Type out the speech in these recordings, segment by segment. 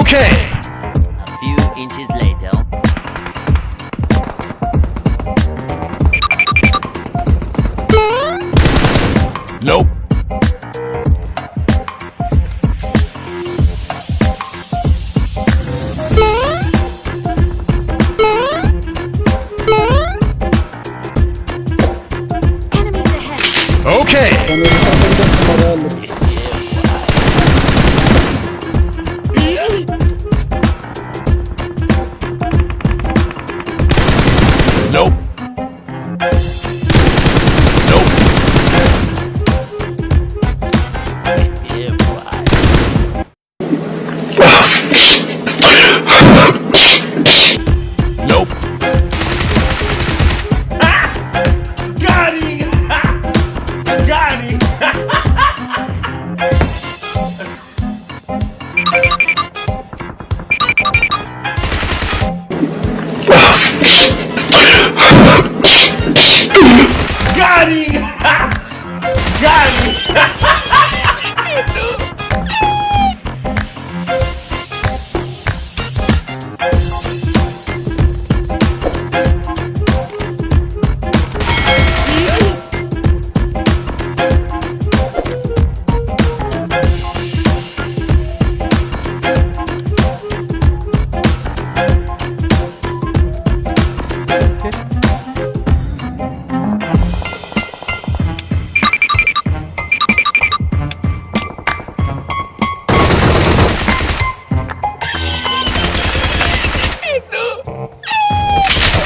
Okay. A few inches later. Nope. Enemies ahead. Okay. Nope. Nope. Yeah, boy. Nope. Got him! Got him! Got him! Got him!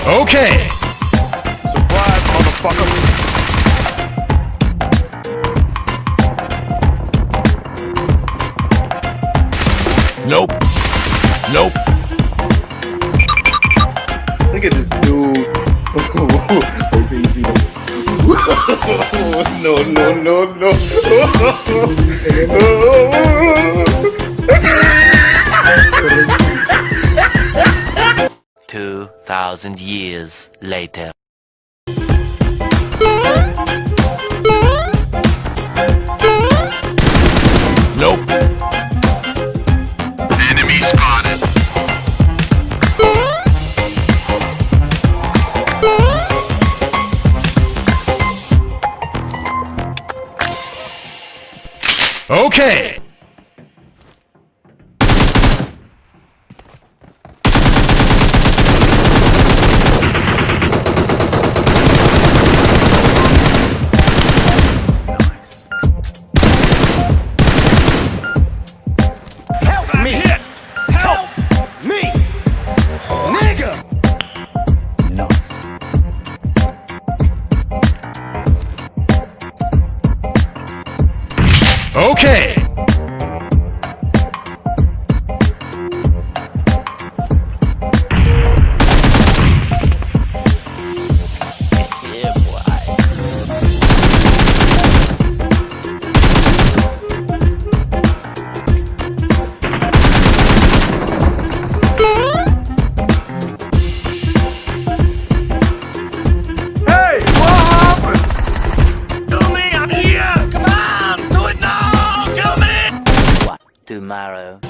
Okay. Surprise, motherfucker! Nope. Nope. Look at this dude. Wait till you see this. No, no, no, no. 2,000 years later. Nope. Enemy spotted. Okay. Help me! Hit! Help me! Nigga! Okay. Yeah, boy. Hey! What happened? Kill me! I'm here! Come on! Do it now! Kill me! What? Tomorrow.